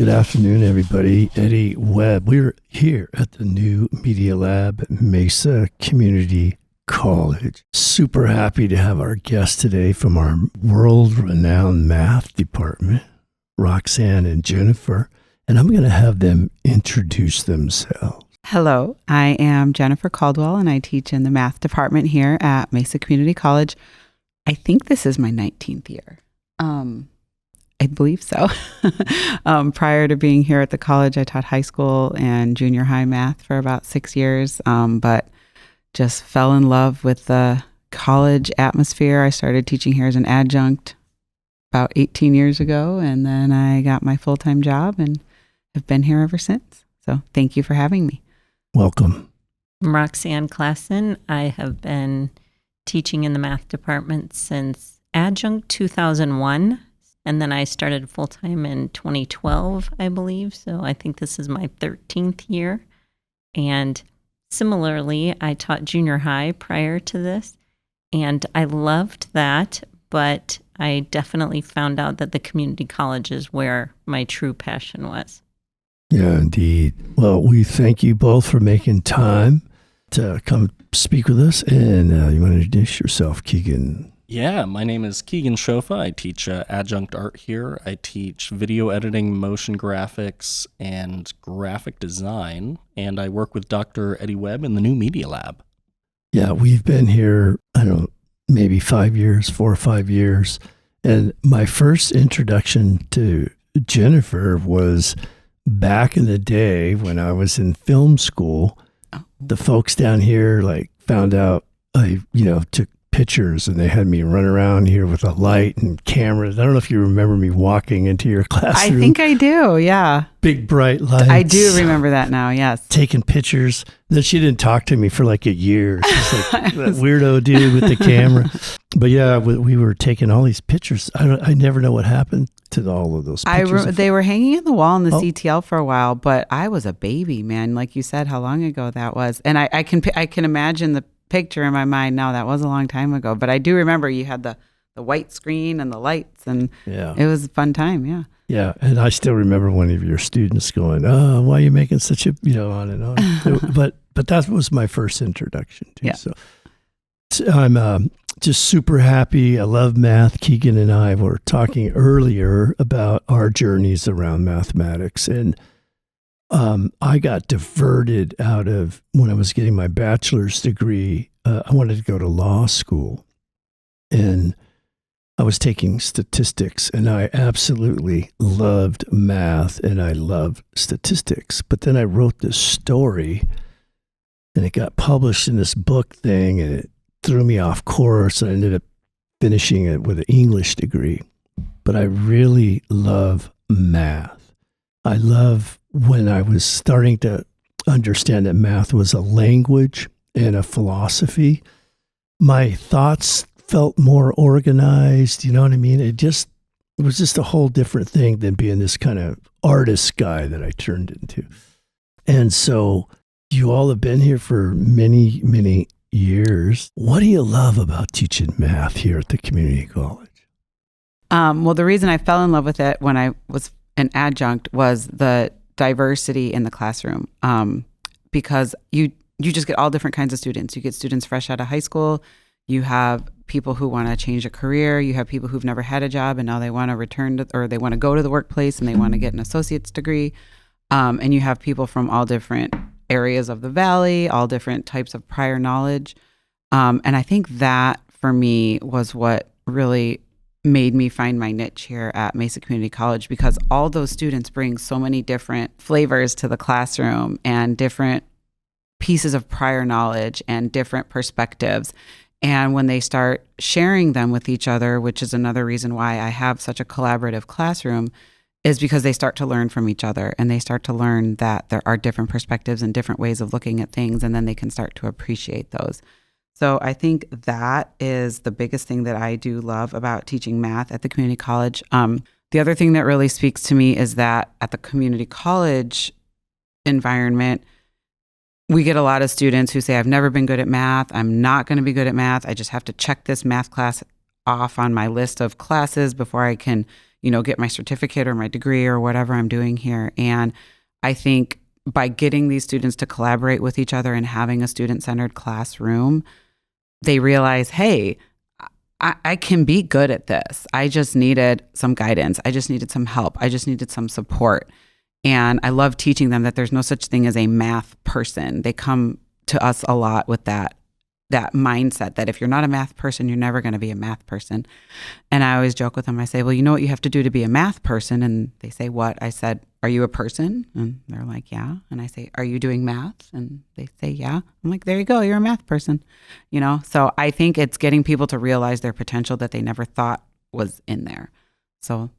Good afternoon, everybody. Eddie Webb. We're here at the new Media Lab at Mesa Community College. Super happy to have our guest today from our world-renowned math department, Roxanne and Jennifer, and I'm going to have them introduce themselves. Hello, I am Jennifer Caldwell, and I teach in the math department here at Mesa Community College. I think this is my 19th year. I believe so. Prior to being here at the college, I taught high school and junior high math for about 6 years, but just fell in love with the college atmosphere. I started teaching here as an adjunct about 18 years ago, and then I got my full-time job and have been here ever since. So thank you for having me. Welcome. I'm Roxanne Klassen. I have been teaching in the math department since adjunct 2001. And then I started full-time in 2012, I believe. So I think this is my 13th year. And similarly, I taught junior high prior to this. And I loved that, but I definitely found out that the community college is where my true passion was. Yeah, indeed. Well, we thank you both for making time to come speak with us. And you want to introduce yourself, Keegan? Yeah, my name is Keegan Choffat. I teach adjunct art here. I teach video editing, motion graphics, and graphic design. And I work with Dr. Eddie Webb in the new Media Lab. Yeah, we've been here, I don't know, maybe 4 or 5 years. And my first introduction to Jennifer was back in the day when I was in film school. The folks down here found out I, took pictures, and they had me run around here with a light and cameras. I don't know if you remember me walking into your classroom. I think I do, yeah. Big bright lights. I do remember that now, yes. Taking pictures. Then she didn't talk to me for a year. She's like that weirdo dude with the camera. But yeah, we were taking all these pictures. I never know what happened to all of those pictures. They were hanging in the wall in the CTL for a while, but I was a baby, man. Like you said, how long ago that was. And I can imagine the picture in my mind now. That was a long time ago, but I do remember you had the white screen and the lights, and It was a fun time. Yeah, and I still remember one of your students going, "Oh, why are you making such a on and on?" but that was my first introduction too. Yeah. So I'm just super happy. I love math. Keegan and I were talking earlier about our journeys around mathematics, and I got diverted out of when I was getting my bachelor's degree. I wanted to go to law school, and I was taking statistics, and I absolutely loved math, and I loved statistics. But then I wrote this story, and it got published in this book thing, and it threw me off course. I ended up finishing it with an English degree. But I really love math. I love when I was starting to understand that math was a language and a philosophy, my thoughts felt more organized. You know what I mean? It was just a whole different thing than being this kind of artist guy that I turned into. And so you all have been here for many, many years. What do you love about teaching math here at the community college? Well, the reason I fell in love with it when I was an adjunct was the diversity in the classroom, because you just get all different kinds of students. You get students fresh out of high school. You have people who want to change a career. You have people who've never had a job and now they want to return to, or they want to go to the workplace and they want to get an associate's degree. And you have people from all different areas of the valley, all different types of prior knowledge. And I think that for me was what really made me find my niche here at Mesa Community College, because all those students bring so many different flavors to the classroom and different pieces of prior knowledge and different perspectives. And when they start sharing them with each other, which is another reason why I have such a collaborative classroom, is because they start to learn from each other, and they start to learn that there are different perspectives and different ways of looking at things, and then they can start to appreciate those. So I think that is the biggest thing that I do love about teaching math at the community college. The other thing that really speaks to me is that at the community college environment, we get a lot of students who say, I've never been good at math. I'm not going to be good at math. I just have to check this math class off on my list of classes before I can, get my certificate or my degree or whatever I'm doing here. And I think by getting these students to collaborate with each other and having a student-centered classroom, they realize, hey, I can be good at this. I just needed some guidance. I just needed some help. I just needed some support. And I love teaching them that there's no such thing as a math person. They come to us a lot with that mindset that if you're not a math person, you're never going to be a math person. And I always joke with them. I say, well, you know what you have to do to be a math person? And they say, what? I said, are you a person? And they're like, yeah. And I say, are you doing math? And they say, yeah. I'm like, there you go. You're a math person. So I think it's getting people to realize their potential that they never thought was in there. So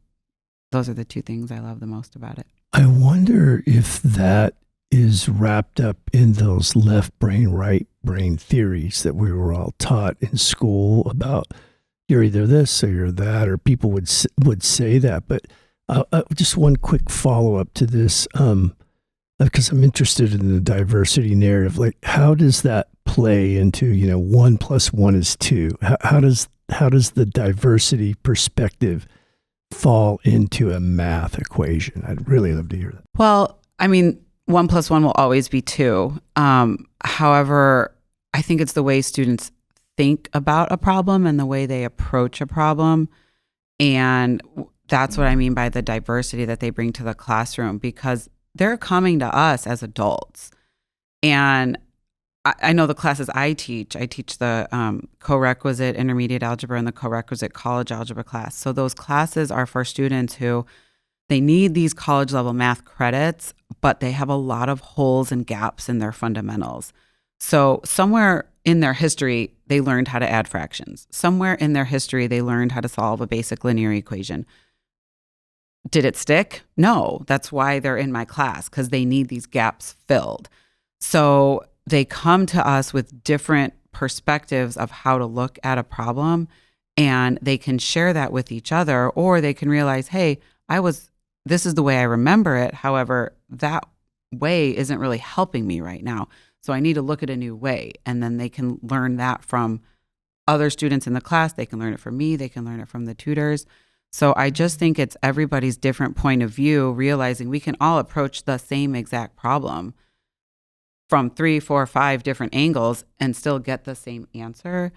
those are the two things I love the most about it. I wonder if that is wrapped up in those left brain, right brain theories that we were all taught in school about you're either this or you're that, or people would say that. But just one quick follow-up to this, because I'm interested in the diversity narrative. Like, how does that play into, 1 + 1 is 2? How does the diversity perspective fall into a math equation? I'd really love to hear that. Well, 1 + 1 will always be 2. However, I think it's the way students think about a problem and the way they approach a problem. And that's what I mean by the diversity that they bring to the classroom, because they're coming to us as adults. And I know the classes I teach the co-requisite intermediate algebra and the co-requisite college algebra class. So those classes are for students who they need these college level math credits, but they have a lot of holes and gaps in their fundamentals. So somewhere in their history, they learned how to add fractions. Somewhere in their history, they learned how to solve a basic linear equation. Did it stick? No. That's why they're in my class, because they need these gaps filled. So they come to us with different perspectives of how to look at a problem, and they can share that with each other, or they can realize, hey, this is the way I remember it. However, that way isn't really helping me right now. So I need to look at a new way. And then they can learn that from other students in the class. They can learn it from me. They can learn it from the tutors. So I just think it's everybody's different point of view, realizing we can all approach the same exact problem from 3, 4, 5 different angles and still get the same answer.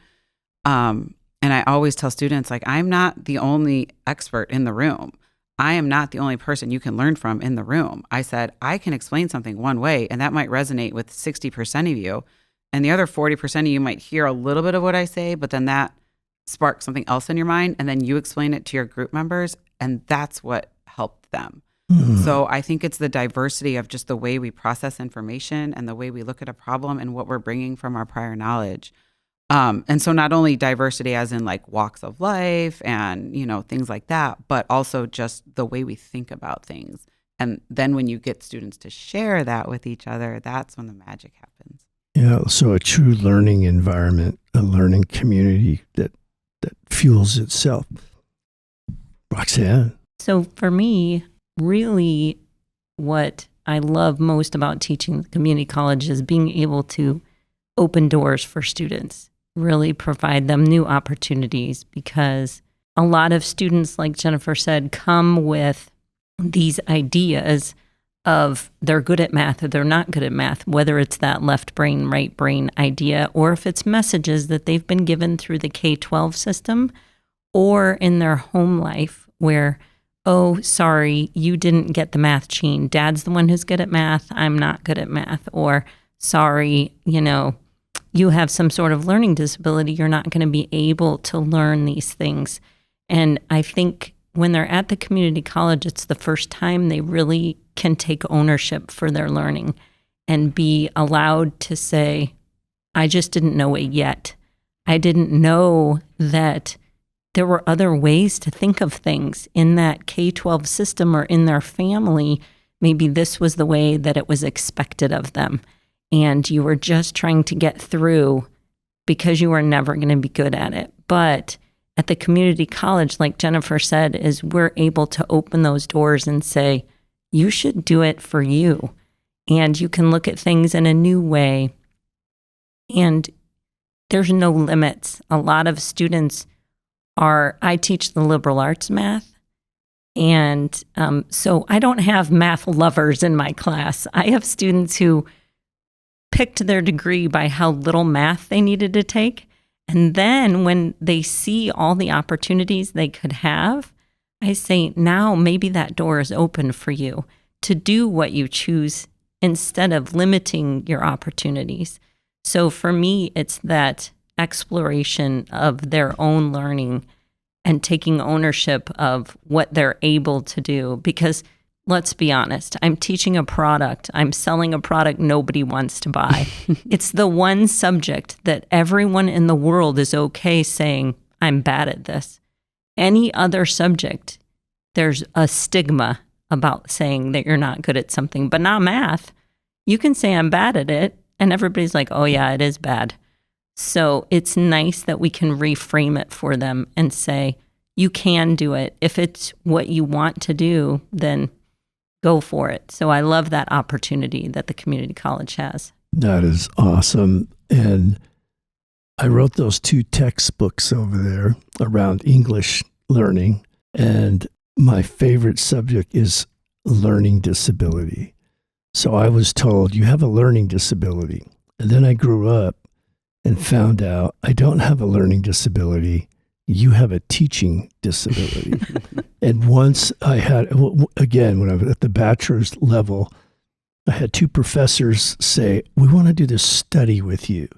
And I always tell students, like, I'm not the only expert in the room. I am not the only person you can learn from in the room. I said, I can explain something one way, and that might resonate with 60% of you. And the other 40% of you might hear a little bit of what I say, but then that sparks something else in your mind. And then you explain it to your group members, and that's what helped them. So I think it's the diversity of just the way we process information and the way we look at a problem and what we're bringing from our prior knowledge. And so not only diversity as in like walks of life and, things like that, but also just the way we think about things. And then when you get students to share that with each other, that's when the magic happens. Yeah. So a true learning environment, a learning community that fuels itself. Roxanne. So for me, really what I love most about teaching the community college is being able to open doors for students, really provide them new opportunities, because a lot of students, like Jennifer said, come with these ideas of they're good at math or they're not good at math, whether it's that left brain, right brain idea, or if it's messages that they've been given through the K-12 system or in their home life where, oh, sorry, you didn't get the math gene. Dad's the one who's good at math. I'm not good at math. Or, sorry, you have some sort of learning disability. You're not going to be able to learn these things. And I think when they're at the community college, it's the first time they really can take ownership for their learning and be allowed to say, I just didn't know it yet. I didn't know that there were other ways to think of things in that K-12 system or in their family. Maybe this was the way that it was expected of them. And you were just trying to get through because you were never going to be good at it. But at the community college, like Jennifer said, is we're able to open those doors and say, you should do it for you. And you can look at things in a new way. And there's no limits. A lot of students I teach the liberal arts math, And so I don't have math lovers in my class. I have students who picked their degree by how little math they needed to take. And then when they see all the opportunities they could have, I say, now maybe that door is open for you to do what you choose instead of limiting your opportunities. So for me, it's that exploration of their own learning and taking ownership of what they're able to do. Because let's be honest, I'm teaching a product. I'm selling a product nobody wants to buy. It's the one subject that everyone in the world is okay saying, I'm bad at this. Any other subject, there's a stigma about saying that you're not good at something, but not math. You can say I'm bad at it, and everybody's like, oh yeah, it is bad. So it's nice that we can reframe it for them and say, you can do it. If it's what you want to do, then go for it. So I love that opportunity that the community college has. That is awesome. And I wrote those 2 textbooks over there around English learning. And my favorite subject is learning disability. So I was told, you have a learning disability. And then I grew up and found out I don't have a learning disability. You have a teaching disability. And once I had, again, when I was at the bachelor's level, I had 2 professors say, we want to do this study with you.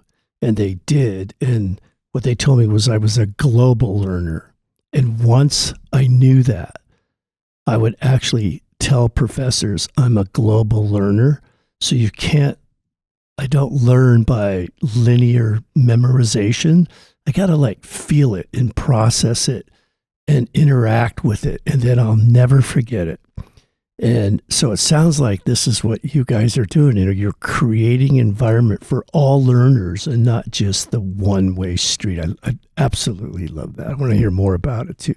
And they did. And what they told me was I was a global learner. And once I knew that, I would actually tell professors I'm a global learner. So I don't learn by linear memorization. I got to feel it and process it and interact with it. And then I'll never forget it. And so it sounds like this is what you guys are doing. You're creating environment for all learners and not just the one-way street. I absolutely love that. I want to hear more about it too.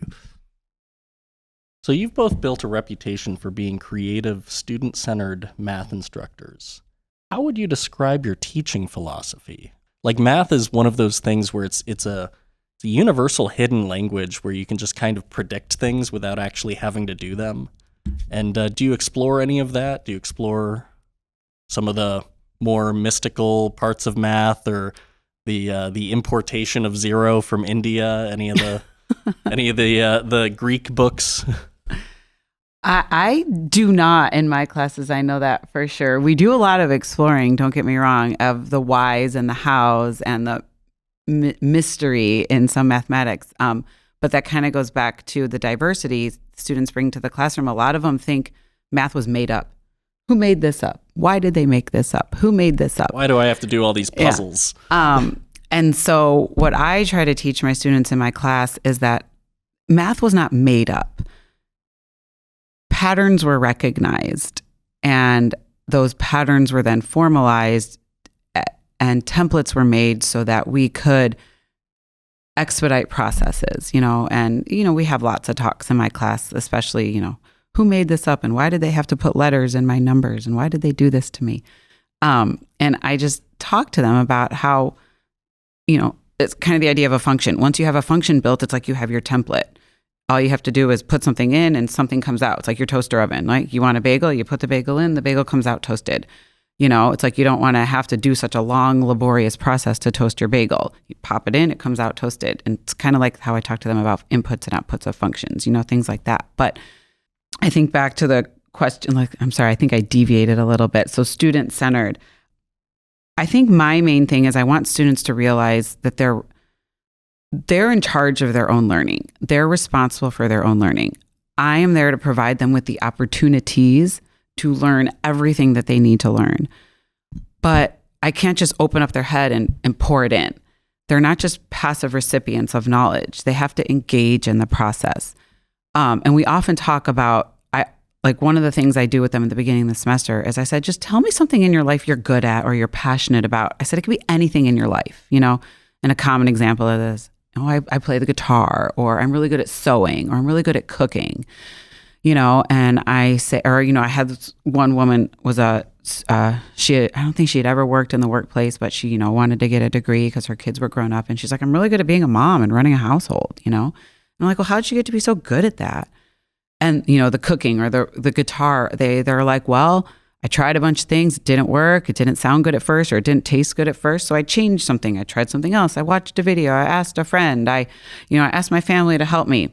So you've both built a reputation for being creative, student-centered math instructors. How would you describe your teaching philosophy? Math is one of those things where it's a universal hidden language where you can just kind of predict things without actually having to do them. And do you explore any of that? Do you explore some of the more mystical parts of math, or the importation of zero from India? Any of the Greek books? I do not in my classes. I know that for sure. We do a lot of exploring, don't get me wrong, of the whys and the hows and the mystery in some mathematics. But that kind of goes back to the diversity students bring to the classroom. A lot of them think math was made up. Who made this up? Why did they make this up? Who made this up? Why do I have to do all these puzzles? Yeah. And so what I try to teach my students in my class is that math was not made up. Patterns were recognized, and those patterns were then formalized, and templates were made so that we could expedite processes, and, we have lots of talks in my class, especially, who made this up and why did they have to put letters in my numbers and why did they do this to me? And I just talk to them about how, it's kind of the idea of a function. Once you have a function built, it's like you have your template. All you have to do is put something in and something comes out. It's like your toaster oven. Like you want a bagel, you put the bagel in, the bagel comes out toasted. It's like you don't want to have to do such a long, laborious process to toast your bagel. You pop it in, it comes out toasted. And it's kind of like how I talk to them about inputs and outputs of functions, things like that. But I think back to the question, I think I deviated a little bit. So student-centered. I think my main thing is I want students to realize that they're in charge of their own learning. They're responsible for their own learning. I am there to provide them with the opportunities to learn everything that they need to learn. But I can't just open up their head and pour it in. They're not just passive recipients of knowledge. They have to engage in the process. And we often talk about, one of the things I do with them at the beginning of the semester is I said, just tell me something in your life you're good at or you're passionate about. I said, it could be anything in your life, and a common example of this, I play the guitar, or I'm really good at sewing, or I'm really good at cooking, and I say, or, I had this one woman was I don't think she had ever worked in the workplace, but she, wanted to get a degree because her kids were grown up. And she's like, I'm really good at being a mom and running a household, And I'm like, well, how did you get to be so good at that? And, the cooking or the guitar, they're like, well, I tried a bunch of things. It didn't work. It didn't sound good at first, or it didn't taste good at first. So I changed something. I tried something else. I watched a video. I asked a friend. I asked my family to help me.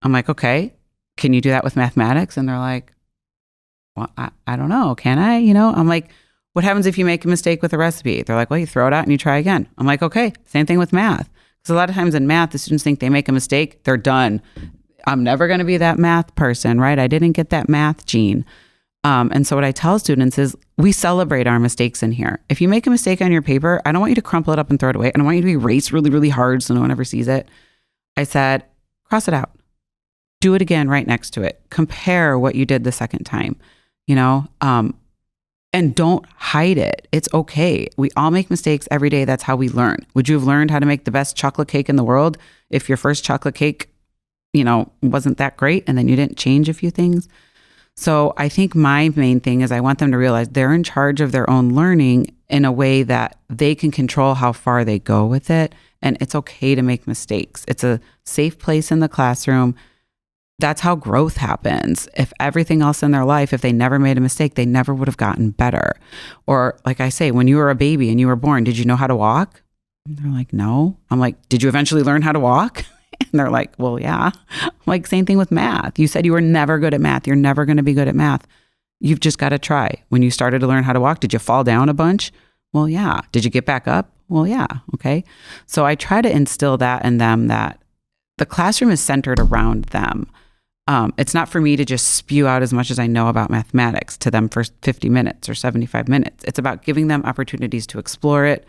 I'm like, okay, can you do that with mathematics? And they're like, well, I don't know. Can I? I'm like, what happens if you make a mistake with a recipe? They're like, well, you throw it out and you try again. I'm like, okay, same thing with math. Because a lot of times in math, the students think they make a mistake, they're done. I'm never going to be that math person, right? I didn't get that math gene. And so what I tell students is we celebrate our mistakes in here. If you make a mistake on your paper, I don't want you to crumple it up and throw it away. I don't want you to erase really, really hard so no one ever sees it. I said, cross it out. Do it again right next to it. Compare what you did the second time, and don't hide it. It's okay. We all make mistakes every day. That's how we learn. Would you have learned how to make the best chocolate cake in the world if your first chocolate cake, wasn't that great and then you didn't change a few things? So I think my main thing is I want them to realize they're in charge of their own learning in a way that they can control how far they go with it. And it's okay to make mistakes. It's a safe place in the classroom. That's how growth happens. If everything else in their life, if they never made a mistake, they never would have gotten better. Or like I say, when you were a baby and you were born, did you know how to walk? And they're like, no. I'm like, did you eventually learn how to walk? And they're like, well, yeah. I'm like, same thing with math. You said you were never good at math. You're never going to be good at math. You've just got to try. When you started to learn how to walk, did you fall down a bunch? Well, yeah. Did you get back up? Well, yeah. Okay. So I try to instill that in them, that the classroom is centered around them. It's not for me to just spew out as much as I know about mathematics to them for 50 minutes or 75 minutes. It's about giving them opportunities to explore it,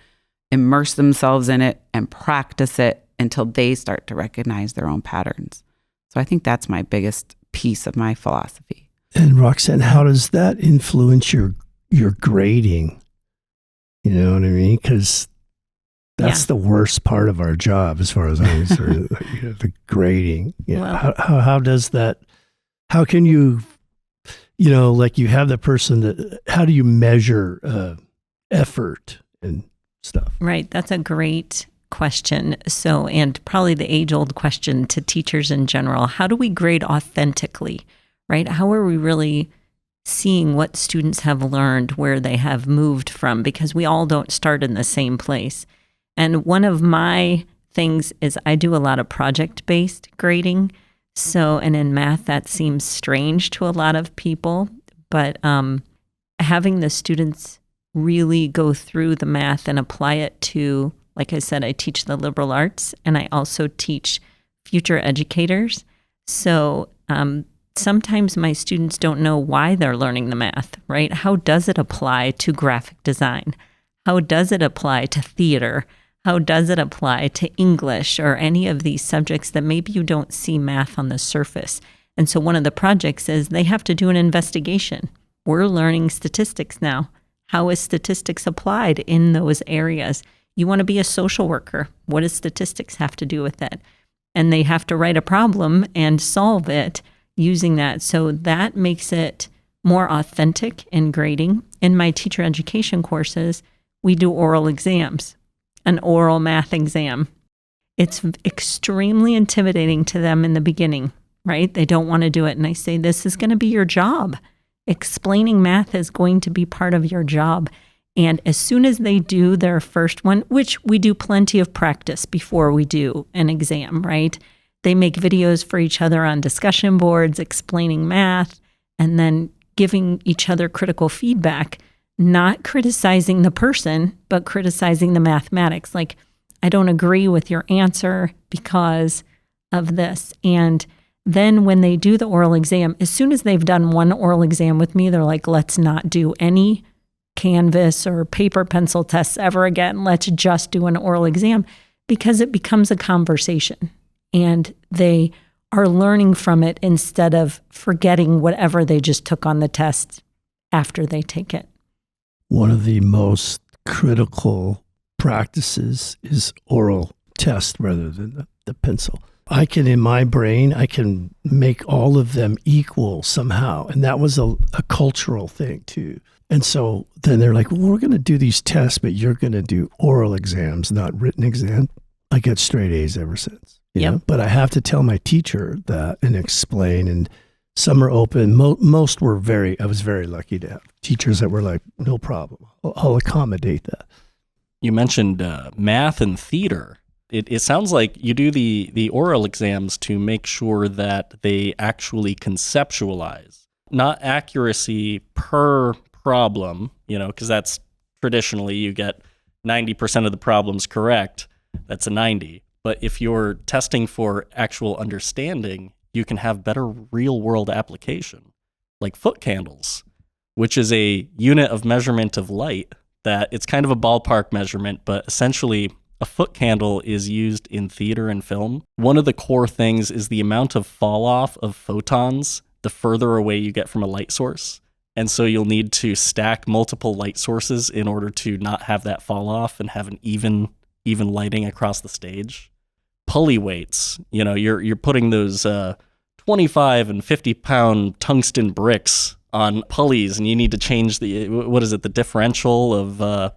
immerse themselves in it, and practice it until they start to recognize their own patterns. So I think that's my biggest piece of my philosophy. And Roxanne, how does that influence your grading? You know what I mean? Because that's the worst part of our job, as far as I'm concerned. The grading. Well, how does that? How can you? Like you have the person that. How do you measure effort and stuff? Right. That's a great question. So, and probably the age-old question to teachers in general: how do we grade authentically? Right? How are we really seeing what students have learned, where they have moved from? Because we all don't start in the same place. And one of my things is I do a lot of project-based grading. So, and in math, that seems strange to a lot of people, but having the students really go through the math and apply it to, like I said, I teach the liberal arts and I also teach future educators. So sometimes my students don't know why they're learning the math, right? How does it apply to graphic design? How does it apply to theater? How does it apply to English or any of these subjects that maybe you don't see math on the surface? And so one of the projects is they have to do an investigation. We're learning statistics now. How is statistics applied in those areas? You want to be a social worker. What does statistics have to do with it? And they have to write a problem and solve it using that. So that makes it more authentic in grading. In my teacher education courses, we do oral exams. An oral math exam. It's extremely intimidating to them in the beginning, right? They don't want to do it. And I say, this is going to be your job. Explaining math is going to be part of your job. And as soon as they do their first one, which we do plenty of practice before we do an exam, right? They make videos for each other on discussion boards, explaining math, and then giving each other critical feedback. Not criticizing the person, but criticizing the mathematics. Like, I don't agree with your answer because of this. And then when they do the oral exam, as soon as they've done one oral exam with me, they're like, let's not do any Canvas or paper pencil tests ever again. Let's just do an oral exam, because it becomes a conversation and they are learning from it instead of forgetting whatever they just took on the test after they take it. One of the most critical practices is oral test rather than the pencil. I can, in my brain, I can make all of them equal somehow. And that was a cultural thing too. And so then they're like, well, we're going to do these tests, but you're going to do oral exams, not written exams. I got straight A's ever since. You know? But I have to tell my teacher that and explain. And Some are open. Most were I was very lucky to have teachers that were like, no problem. I'll accommodate that. You mentioned math and theater. It sounds like you do the oral exams to make sure that they actually conceptualize, not accuracy per problem, because that's traditionally you get 90% of the problems correct. That's a 90. But if you're testing for actual understanding, you can have better real-world application, like foot candles, which is a unit of measurement of light that it's kind of a ballpark measurement, but essentially a foot candle is used in theater and film. One of the core things is the amount of fall off of photons the further away you get from a light source. And so you'll need to stack multiple light sources in order to not have that fall off and have an even lighting across the stage. Pulley weights, you're putting those 25 and 50 pound tungsten bricks on pulleys, and you need to change the differential of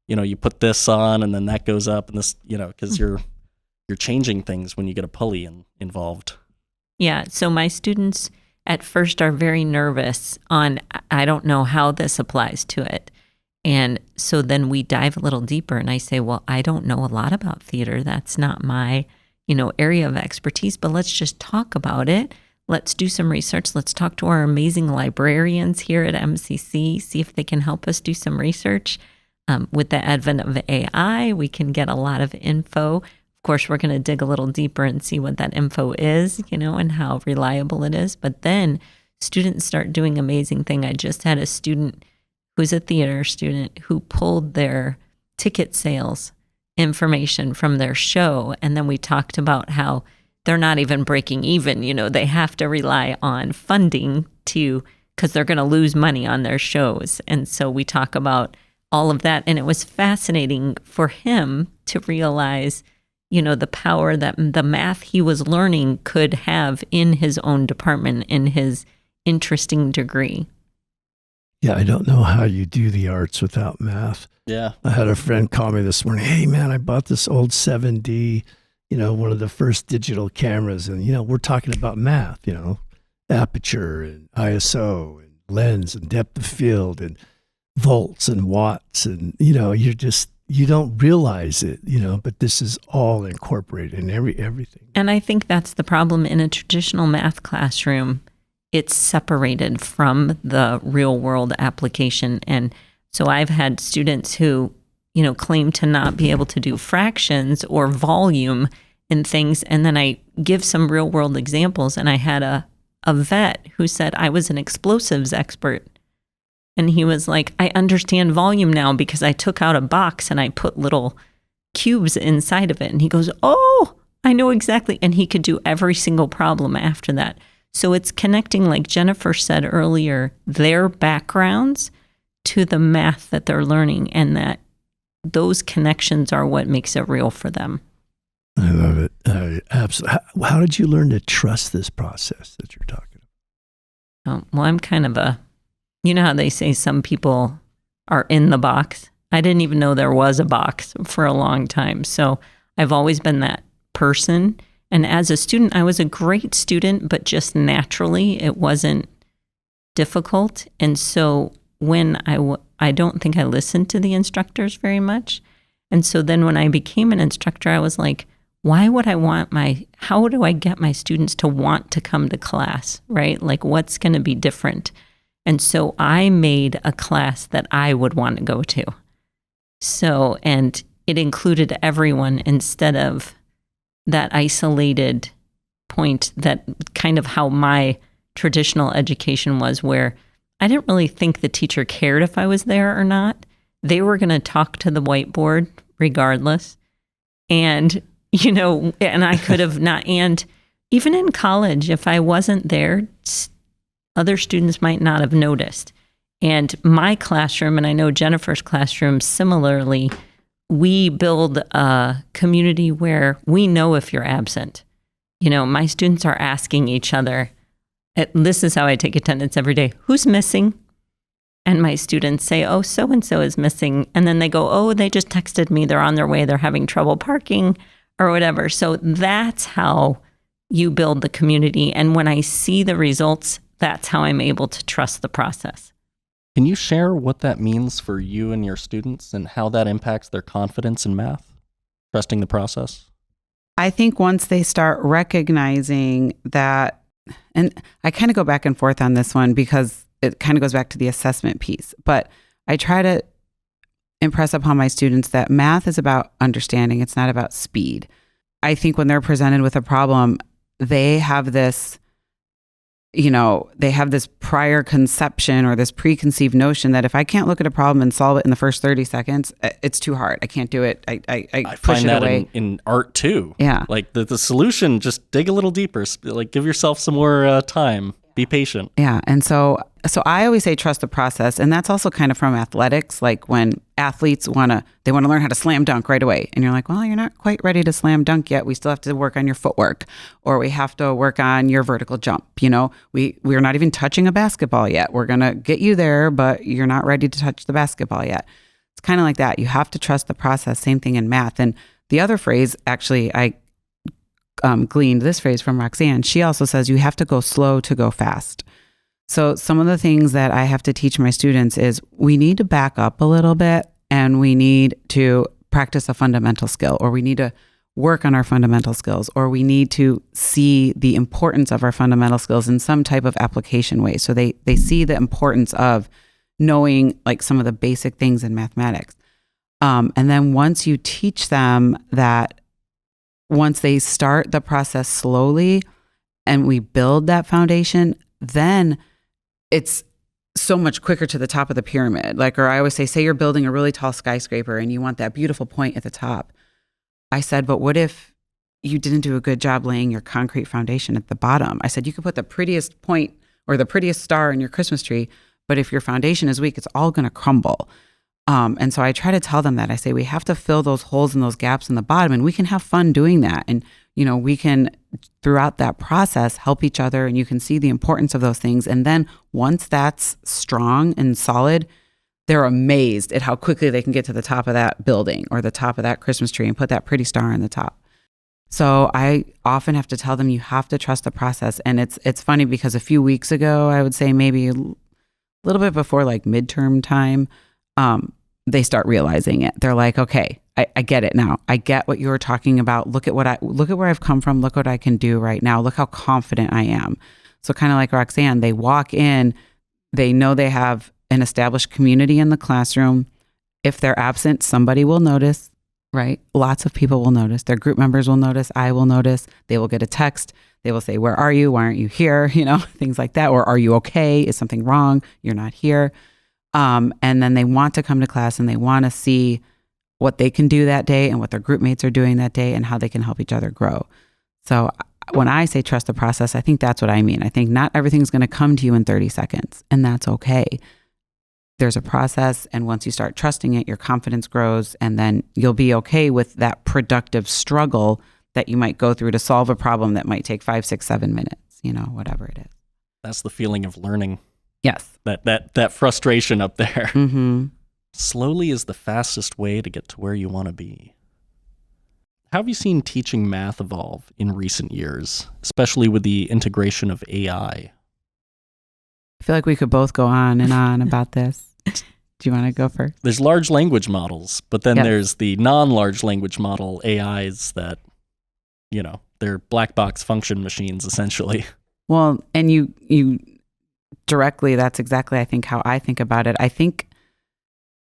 you put this on and then that goes up, and this because you're changing things when you get a pulley involved. Yeah, so my students at first are very nervous on, I don't know how this applies to it. And so then we dive a little deeper, and I say, well, I don't know a lot about theater. That's not my, area of expertise, but let's just talk about it. Let's do some research. Let's talk to our amazing librarians here at MCC, see if they can help us do some research. With the advent of AI, we can get a lot of info. Of course, we're going to dig a little deeper and see what that info is, and how reliable it is. But then students start doing amazing things. I just had a student who's a theater student who pulled their ticket sales information from their show. And then we talked about how they're not even breaking even. They have to rely on funding because they're going to lose money on their shows. And so we talk about all of that. And it was fascinating for him to realize, the power that the math he was learning could have in his own department, in his interesting degree. Yeah, I don't know how you do the arts without math. Yeah. I had a friend call me this morning, hey man, I bought this old 7D, one of the first digital cameras. And, we're talking about math, aperture and ISO and lens and depth of field and volts and watts. And, you don't realize it, but this is all incorporated in everything. And I think that's the problem in a traditional math classroom. It's separated from the real world application. And so I've had students who, claim to not be able to do fractions or volume and things. And then I give some real world examples. And I had a vet who said, I was an explosives expert. And he was like, I understand volume now because I took out a box and I put little cubes inside of it. And he goes, oh, I know exactly. And he could do every single problem after that. So it's connecting, like Jennifer said earlier, their backgrounds to the math that they're learning, and that those connections are what makes it real for them. I love it. Absolutely. How did you learn to trust this process that you're talking about? Well, I'm kind of how they say some people are in the box. I didn't even know there was a box for a long time. So I've always been that person. And as a student, I was a great student, but just naturally, it wasn't difficult. And so when I don't think I listened to the instructors very much. And so then when I became an instructor, I was like, why would how do I get my students to want to come to class, right? Like, what's going to be different? And so I made a class that I would want to go to. So, and it included everyone instead of that isolated point, that kind of how my traditional education was, where I didn't really think the teacher cared if I was there or not. They were going to talk to the whiteboard regardless. And, and I could have not. And even in college, if I wasn't there, other students might not have noticed. And my classroom, and I know Jennifer's classroom similarly, we build a community where we know if you're absent. My students are asking each other, this is how I take attendance every day, who's missing? And my students say, oh, so-and-so is missing. And then they go, oh, they just texted me, they're on their way, they're having trouble parking or whatever. So that's how you build the community. And when I see the results, that's how I'm able to trust the process. Can you share what that means for you and your students and how that impacts their confidence in math, trusting the process? I think once they start recognizing that, and I kind of go back and forth on this one because it kind of goes back to the assessment piece, but I try to impress upon my students that math is about understanding. It's not about speed. I think when they're presented with a problem, they have this, they have this prior conception or this preconceived notion that if I can't look at a problem and solve it in the first 30 seconds, it's too hard. I can't do it. I push find it that away. in art too. Yeah. Like the solution, just dig a little deeper. Like give yourself some more time. Be patient. Yeah. And so I always say trust the process. And that's also kind of from athletics. Like when athletes want to learn how to slam dunk right away. And you're like, well, you're not quite ready to slam dunk yet. We still have to work on your footwork, or we have to work on your vertical jump. We're not even touching a basketball yet. We're going to get you there, but you're not ready to touch the basketball yet. It's kind of like that. You have to trust the process. Same thing in math. And the other phrase, actually, I gleaned this phrase from Roxanne. She also says you have to go slow to go fast. So some of the things that I have to teach my students is we need to back up a little bit and we need to practice a fundamental skill, or we need to work on our fundamental skills, or we need to see the importance of our fundamental skills in some type of application way. So they see the importance of knowing like some of the basic things in mathematics. And then once you teach them that, once they start the process slowly and we build that foundation, then it's so much quicker to the top of the pyramid. Or I always say you're building a really tall skyscraper and you want that beautiful point at the top. I said, but what if you didn't do a good job laying your concrete foundation at the bottom? I said, you could put the prettiest point or the prettiest star in your Christmas tree, but if your foundation is weak, it's all going to crumble. And so I try to tell them that. I say, we have to fill those holes and those gaps in the bottom, and we can have fun doing that. And, we can, throughout that process, help each other, and you can see the importance of those things. And then once that's strong and solid, they're amazed at how quickly they can get to the top of that building or the top of that Christmas tree and put that pretty star on the top. So I often have to tell them, you have to trust the process. And it's funny because a few weeks ago, I would say maybe a little bit before like midterm time, they start realizing it. They're like, okay, I get it now. I get what you were talking about. Look at where I've come from. Look what I can do right now. Look how confident I am. So kind of like Roxanne, they walk in, they know they have an established community in the classroom. If they're absent, somebody will notice, right? Lots of people will notice. Their group members will notice. I will notice. They will get a text. They will say, where are you? Why aren't you here? Things like that. Or are you okay? Is something wrong? You're not here. And then they want to come to class and they want to see what they can do that day and what their group mates are doing that day and how they can help each other grow. So when I say trust the process, I think that's what I mean. I think not everything's going to come to you in 30 seconds, and that's okay. There's a process, and once you start trusting it, your confidence grows, and then you'll be okay with that productive struggle that you might go through to solve a problem that might take 5, 6, 7 minutes, whatever it is. That's the feeling of learning. Yes. That frustration up there. Mm-hmm. Slowly is the fastest way to get to where you want to be. How have you seen teaching math evolve in recent years, especially with the integration of AI? I feel like we could both go on and on about this. Do you want to go first? There's large language models, but then there's the non-large language model AIs that, they're black box function machines, essentially. Well, and you directly, that's exactly, I think, how I think about it. I think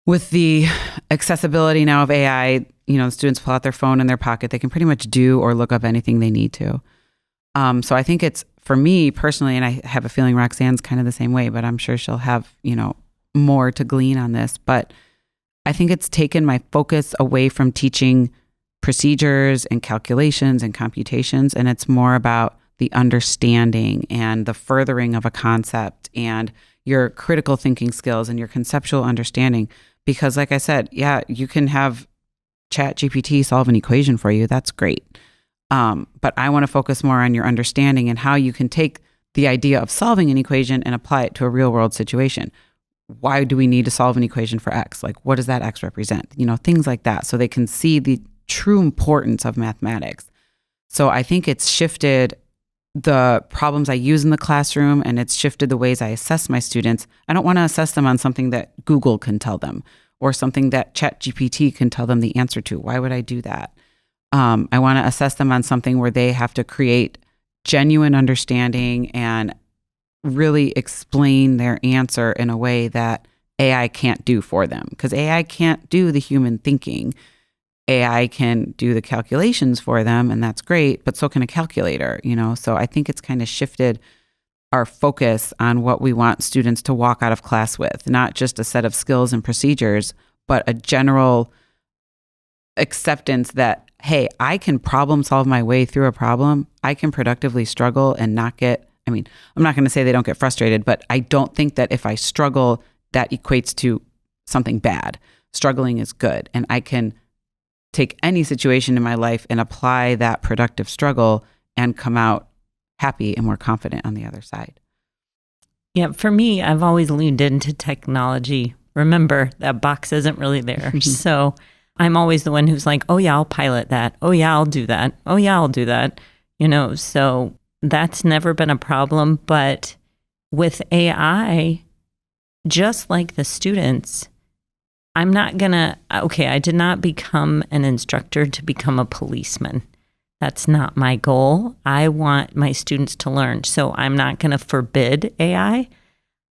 with the accessibility now of AI, students pull out their phone in their pocket. They can pretty much do or look up anything they need to. So I think it's, for me personally, and I have a feeling Roxanne's kind of the same way, but I'm sure she'll have, more to glean on this. But I think it's taken my focus away from teaching procedures and calculations and computations, and it's more about the understanding and the furthering of a concept and your critical thinking skills and your conceptual understanding. Because like I said, you can have ChatGPT solve an equation for you. That's great. But I want to focus more on your understanding and how you can take the idea of solving an equation and apply it to a real world situation. Why do we need to solve an equation for X? Like, what does that X represent? Things like that. So they can see the true importance of mathematics. So I think it's shifted the problems I use in the classroom, and it's shifted the ways I assess my students. I don't want to assess them on something that Google can tell them or something that ChatGPT can tell them the answer to. Why would I do that? I want to assess them on something where they have to create genuine understanding and really explain their answer in a way that AI can't do for them, because AI can't do the human thinking. AI can do the calculations for them, and that's great, but so can a calculator, So I think it's kind of shifted our focus on what we want students to walk out of class with, not just a set of skills and procedures, but a general acceptance that, hey, I can problem solve my way through a problem. I can productively struggle and not get, I'm not going to say they don't get frustrated, but I don't think that if I struggle, that equates to something bad. Struggling is good, and I can take any situation in my life and apply that productive struggle and come out happy and more confident on the other side. Yeah, for me, I've always leaned into technology. Remember, that box isn't really there. So I'm always the one who's like, oh yeah, I'll pilot that. Oh yeah, I'll do that. Oh yeah, I'll do that. So that's never been a problem. But with AI, just like the students, I did not become an instructor to become a policeman. That's not my goal. I want my students to learn. So I'm not going to forbid AI.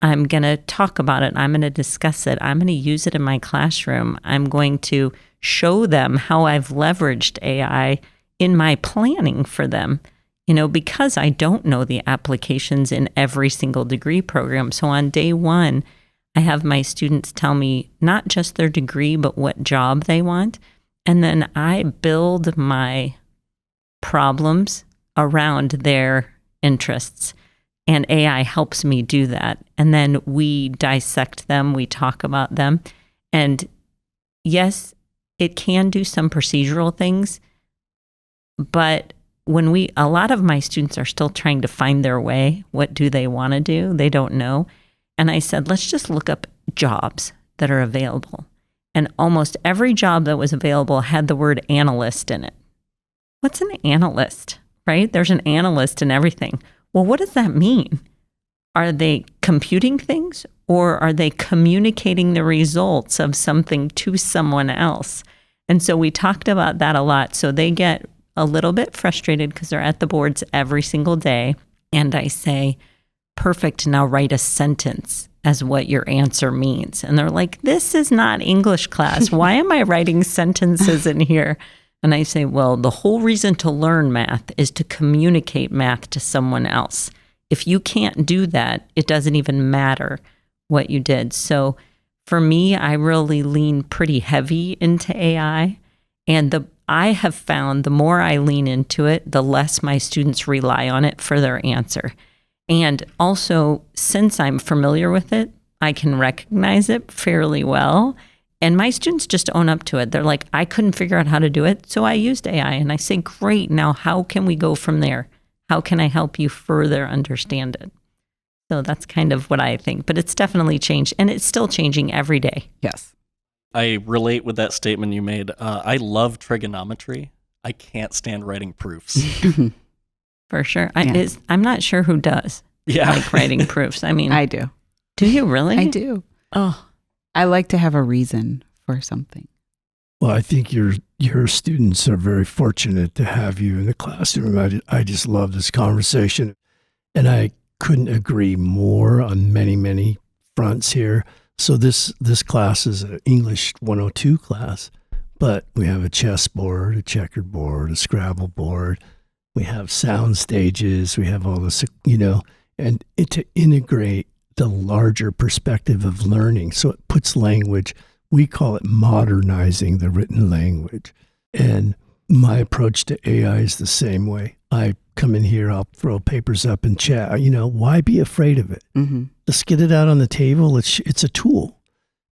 I'm going to talk about it. I'm going to discuss it. I'm going to use it in my classroom. I'm going to show them how I've leveraged AI in my planning for them, because I don't know the applications in every single degree program. So on day one, I have my students tell me not just their degree, but what job they want. And then I build my problems around their interests. And AI helps me do that. And then we dissect them, we talk about them. And yes, it can do some procedural things, but a lot of my students are still trying to find their way. What do they want to do? They don't know. And I said, let's just look up jobs that are available. And almost every job that was available had the word analyst in it. What's an analyst, right? There's an analyst in everything. Well, what does that mean? Are they computing things, or are they communicating the results of something to someone else? And so we talked about that a lot. So they get a little bit frustrated because they're at the boards every single day. And I say, perfect, now write a sentence as what your answer means. And they're like, this is not English class. Why am I writing sentences in here? And I say, well, the whole reason to learn math is to communicate math to someone else. If you can't do that, it doesn't even matter what you did. So for me, I really lean pretty heavy into AI. And I have found the more I lean into it, the less my students rely on it for their answer. And also, since I'm familiar with it, I can recognize it fairly well. And my students just own up to it. They're like, I couldn't figure out how to do it, so I used AI. And I say, great, now how can we go from there? How can I help you further understand it? So that's kind of what I think. But it's definitely changed, and it's still changing every day. Yes. I relate with that statement you made. I love trigonometry. I can't stand writing proofs. For sure. I'm not sure who does like writing proofs. I do. Do you really? I do. Oh, I like to have a reason for something. Well, I think your students are very fortunate to have you in the classroom. I just love this conversation. And I couldn't agree more on many, many fronts here. So this class is an English 102 class, but we have a chess board, a checkered board, a Scrabble board. We have sound stages. We have all this, and to integrate the larger perspective of learning. So it puts language, we call it modernizing the written language. And my approach to AI is the same way. I come in here, I'll throw papers up and chat. Why be afraid of it? Mm-hmm. Let's get it out on the table. It's a tool.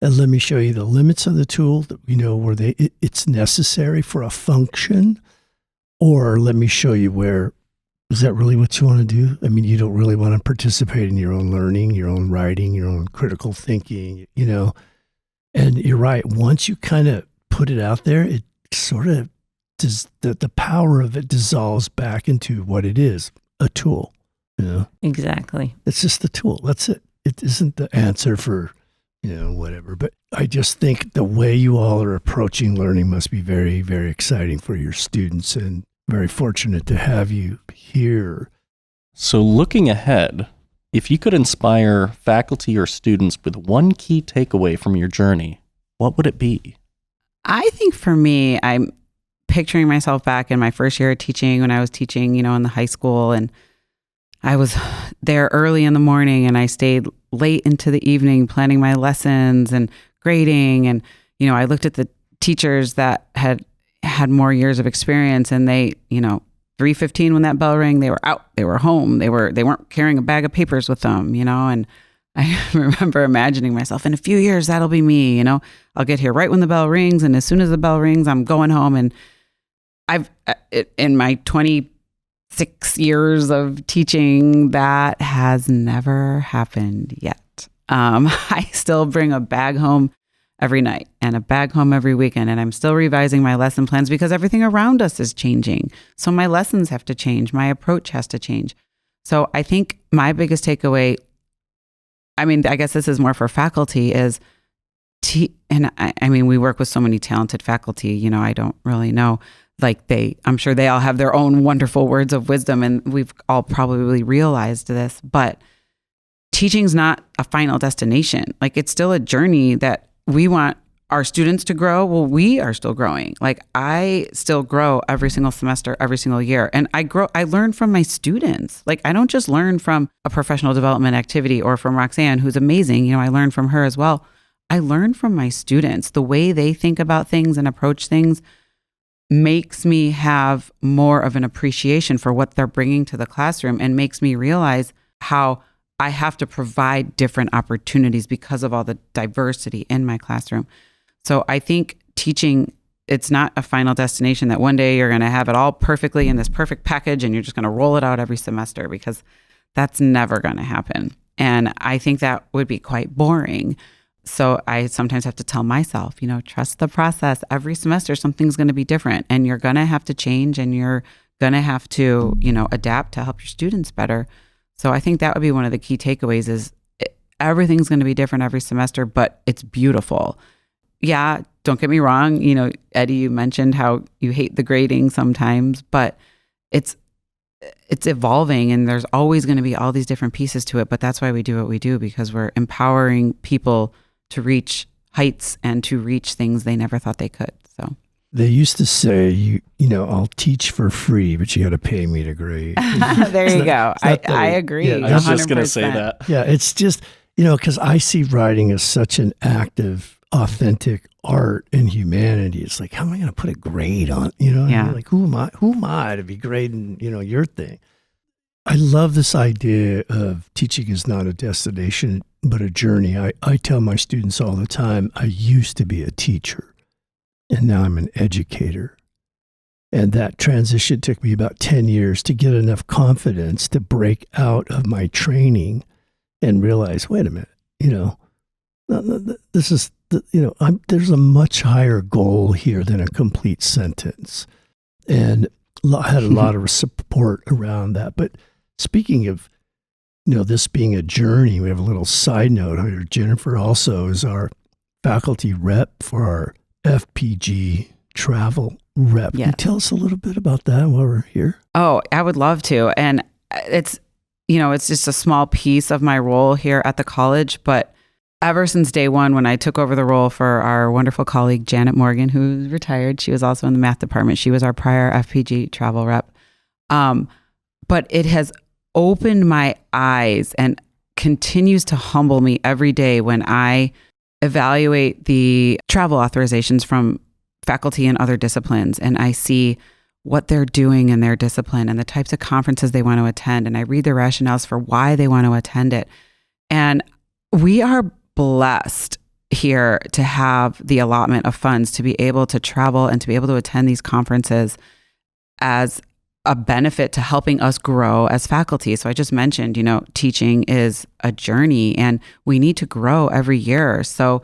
And let me show you the limits of the tool, where it's necessary for a function. Or let me show you where, is that really what you want to do? You don't really want to participate in your own learning, your own writing, your own critical thinking, And you're right. Once you kind of put it out there, it sort of does, the power of it dissolves back into what it is, a tool. Exactly. It's just a tool. That's it. It isn't the answer for, whatever. But I just think the way you all are approaching learning must be very, very exciting for your students, and very fortunate to have you here. So looking ahead, if you could inspire faculty or students with one key takeaway from your journey, what would it be? I think for me, I'm picturing myself back in my first year of teaching when I was teaching, in the high school, and I was there early in the morning and I stayed late into the evening planning my lessons and grading. And, I looked at the teachers that had more years of experience, and they, 3:15 when that bell rang, they were out, they were home, they weren't carrying a bag of papers with them, and I remember imagining myself, in a few years, that'll be me, I'll get here right when the bell rings. And as soon as the bell rings, I'm going home. And in my 26 years of teaching, that has never happened yet. I still bring a bag home every night and a bag home every weekend. And I'm still revising my lesson plans because everything around us is changing. So my lessons have to change. My approach has to change. So I think my biggest takeaway, I guess this is more for faculty, is we work with so many talented faculty, I don't really know. I'm sure they all have their own wonderful words of wisdom, and we've all probably realized this, but teaching's not a final destination. It's still a journey that we want our students to grow. Well, we are still growing. I still grow every single semester, every single year. And I learn from my students. I don't just learn from a professional development activity or from Roxanne, who's amazing. I learn from her as well. I learn from my students. The way they think about things and approach things makes me have more of an appreciation for what they're bringing to the classroom, and makes me realize how I have to provide different opportunities because of all the diversity in my classroom. So I think teaching, it's not a final destination that one day you're going to have it all perfectly in this perfect package and you're just going to roll it out every semester, because that's never going to happen. And I think that would be quite boring. So I sometimes have to tell myself, trust the process. Every semester, something's going to be different, and you're going to have to change, and you're going to have to, adapt to help your students better. So I think that would be one of the key takeaways, is everything's going to be different every semester, but it's beautiful. Yeah, don't get me wrong. Eddie, you mentioned how you hate the grading sometimes, but it's evolving, and there's always going to be all these different pieces to it. But that's why we do what we do, because we're empowering people to reach heights and to reach things they never thought they could. So they used to say, I'll teach for free, but you got to pay me to grade. There you go. I agree. Yeah, I was just going to say that. Yeah, it's just, because I see writing as such an active, authentic art and humanity. It's how am I going to put a grade on? Yeah. Who am I to be grading, your thing? I love this idea of teaching is not a destination, but a journey. I tell my students all the time, I used to be a teacher, and now I'm an educator. And that transition took me about 10 years to get enough confidence to break out of my training and realize, wait a minute, this is, there's a much higher goal here than a complete sentence. And I had a lot of support around that. But speaking of, this being a journey, we have a little side note here. Jennifer also is our faculty rep for our FPG travel rep. Yes. Can you tell us a little bit about that while we're here? Oh, I would love to. And it's just a small piece of my role here at the college, but ever since day one, when I took over the role for our wonderful colleague, Janet Morgan, who's retired, she was also in the math department. She was our prior FPG travel rep. But it has opened my eyes and continues to humble me every day when I evaluate the travel authorizations from faculty in other disciplines, and I see what they're doing in their discipline and the types of conferences they want to attend, and I read the rationales for why they want to attend it. And we are blessed here to have the allotment of funds to be able to travel and to be able to attend these conferences as a benefit to helping us grow as faculty. So I just mentioned, teaching is a journey and we need to grow every year. So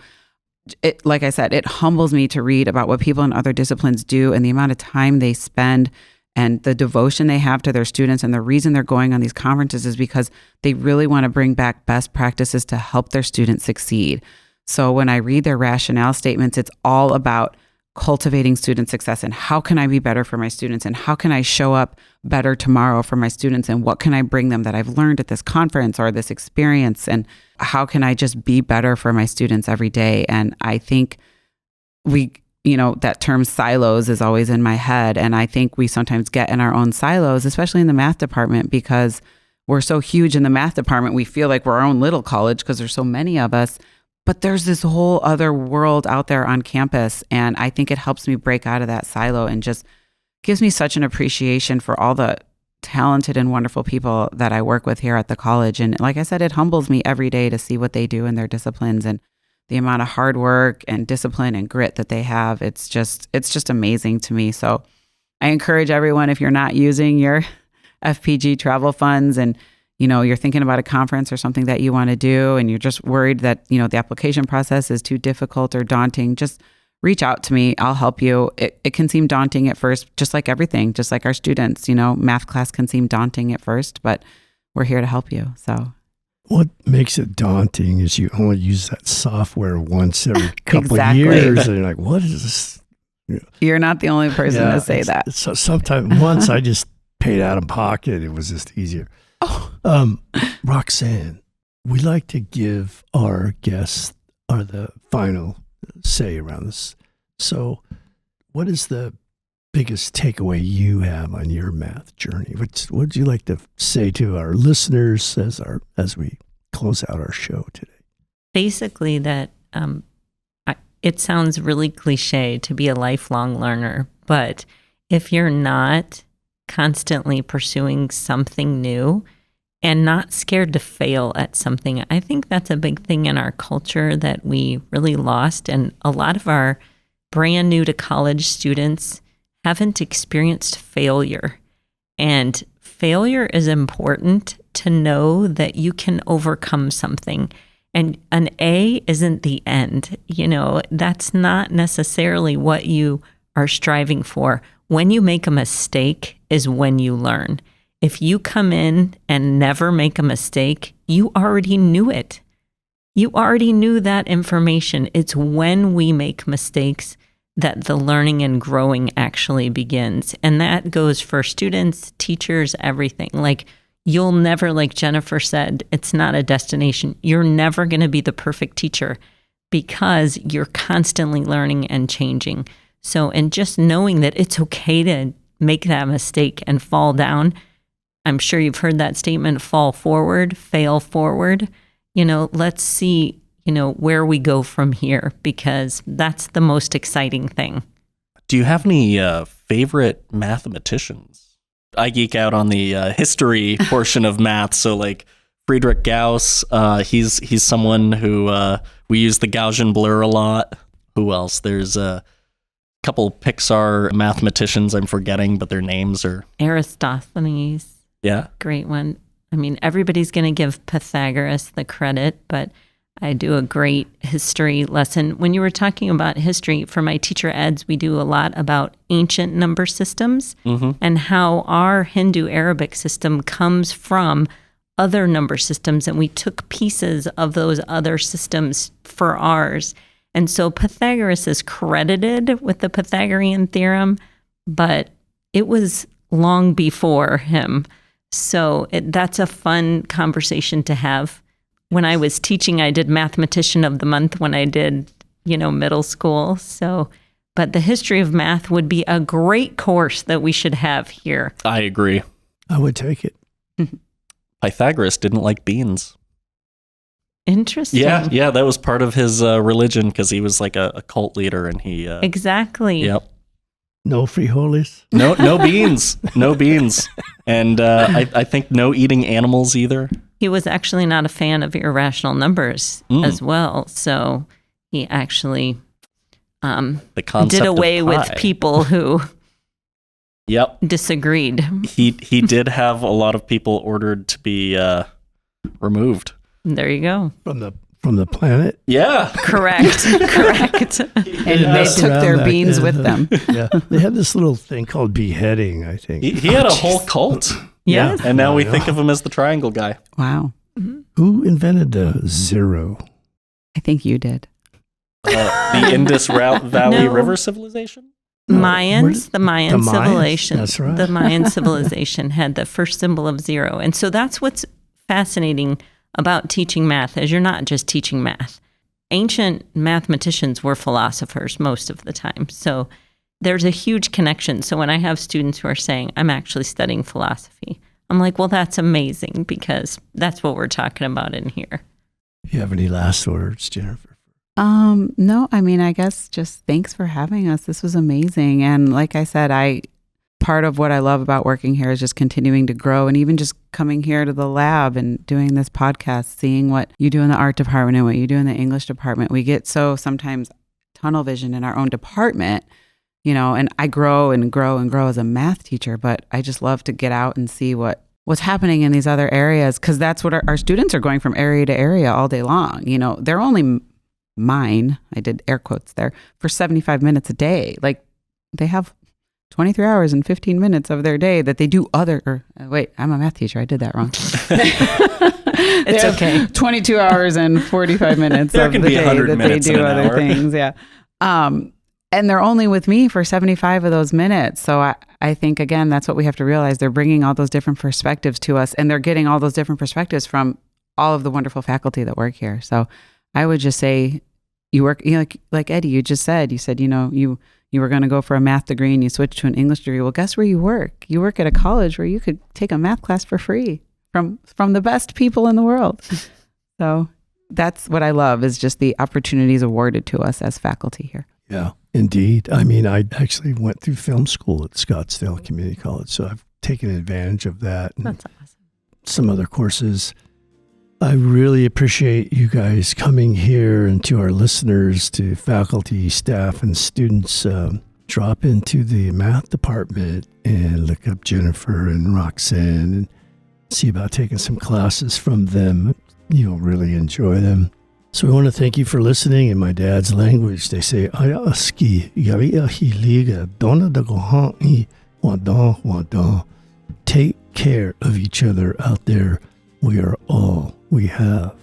like I said, it humbles me to read about what people in other disciplines do and the amount of time they spend and the devotion they have to their students. And the reason they're going on these conferences is because they really want to bring back best practices to help their students succeed. So when I read their rationale statements, it's all about cultivating student success and how can I be better for my students and how can I show up better tomorrow for my students and what can I bring them that I've learned at this conference or this experience and how can I just be better for my students every day. And I think that term silos is always in my head. And I think we sometimes get in our own silos, especially in the math department, because we're so huge in the math department. We feel like we're our own little college because there's so many of us. But there's this whole other world out there on campus. And I think it helps me break out of that silo and just gives me such an appreciation for all the talented and wonderful people that I work with here at the college. And like I said, it humbles me every day to see what they do in their disciplines and the amount of hard work and discipline and grit that they have. It's just amazing to me. So I encourage everyone, if you're not using your FPG travel funds and you're thinking about a conference or something that you want to do and you're just worried that, the application process is too difficult or daunting, just reach out to me. I'll help you. It can seem daunting at first, just like everything, just like our students, math class can seem daunting at first, but we're here to help you. So what makes it daunting is you only use that software once every couple Exactly. of years. And you're like, what is this? You're not the only person to say that. So sometimes once I just paid out of pocket, it was just easier. Roxanne, we like to give our guests the final say around this. So what is the biggest takeaway you have on your math journey? What would you like to say to our listeners as we close out our show today? Basically that it sounds really cliche to be a lifelong learner, but if you're not constantly pursuing something new and not scared to fail at something, I think that's a big thing in our culture that we really lost. And a lot of our brand new to college students haven't experienced failure. And failure is important to know that you can overcome something. And an A isn't the end. That's not necessarily what you are striving for. When you make a mistake is when you learn. If you come in and never make a mistake, you already knew it. You already knew that information. It's when we make mistakes that the learning and growing actually begins. And that goes for students, teachers, everything. Like you'll never, like Jennifer said, it's not a destination. You're never going to be the perfect teacher because you're constantly learning and changing. So, and just knowing that it's okay to make that mistake and fall down. I'm sure you've heard that statement, fall forward, fail forward. Let's see, where we go from here, because that's the most exciting thing. Do you have any favorite mathematicians? I geek out on the history portion of math. So like Friedrich Gauss, he's someone who we use the Gaussian blur a lot. Who else? There's a couple Pixar mathematicians I'm forgetting, but their names are Aristophanes. Yeah. Great one. I mean, everybody's going to give Pythagoras the credit, but I do a great history lesson. When you were talking about history, for my teacher eds, we do a lot about ancient number systems and how our Hindu Arabic system comes from other number systems, and we took pieces of those other systems for ours. And so Pythagoras is credited with the Pythagorean theorem, but it was long before him. So that's a fun conversation to have. When I was teaching, I did Mathematician of the Month when I did, middle school. So, but the history of math would be a great course that we should have here. I agree. I would take it. Pythagoras didn't like beans. Interesting. Yeah, that was part of his religion because he was like a cult leader, and he exactly. Yep. No frijoles. No beans. No beans. And I think no eating animals either. He was actually not a fan of irrational numbers as well. So he actually did away with people who disagreed. He did have a lot of people ordered to be removed. There you go. From from the planet. Yeah. Correct. And they took their beans with them. Yeah, they had this little thing called beheading, I think. He had a whole cult. Yes. And now we think of him as the triangle guy. Wow. Who invented the zero? I think you did. The Indus Valley No. River civilization? Mayans, the Mayan Mayans, civilization. that's right. The Mayan civilization had the first symbol of zero. And so that's what's fascinating about teaching math, is you're not just teaching math. Ancient mathematicians were philosophers most of the time. So there's a huge connection. So when I have students who are saying, I'm actually studying philosophy, I'm like, well, that's amazing, because that's what we're talking about in here. Do you have any last words, Jennifer? No, I mean, I guess just thanks for having us. This was amazing. And like I said, part of what I love about working here is just continuing to grow, and even just coming here to the lab and doing this podcast, seeing what you do in the art department and what you do in the English department. We get so sometimes tunnel vision in our own department, and I grow and grow and grow as a math teacher, but I just love to get out and see what's happening in these other areas, because that's what our students are going from area to area all day long. They're only mine, I did air quotes there, for 75 minutes a day. Like, they have 23 hours and 15 minutes of their day that they do wait, I'm a math teacher. I did that wrong. It's okay. 22 hours and 45 minutes There of can the be day 100 that they minutes in do an other hour. things. Yeah. And they're only with me for 75 of those minutes. So I think, again, that's what we have to realize. They're bringing all those different perspectives to us, and they're getting all those different perspectives from all of the wonderful faculty that work here. So I would just say, you work, like Eddie, you said, you were going to go for a math degree and you switched to an English degree. Well, guess where you work? You work at a college where you could take a math class for free from the best people in the world. So that's what I love, is just the opportunities awarded to us as faculty here. Yeah, indeed. I mean, I actually went through film school at Scottsdale Community College, so I've taken advantage of that. And That's awesome. some other courses. I really appreciate you guys coming here, and to our listeners, to faculty, staff, and students, drop into the math department and look up Jennifer and Roxanne and see about taking some classes from them. You'll really enjoy them. So we want to thank you for listening. In my dad's language, they say, "Ayaski yaria hiliga dona da gohan I wada." Take care of each other out there. We are all we have.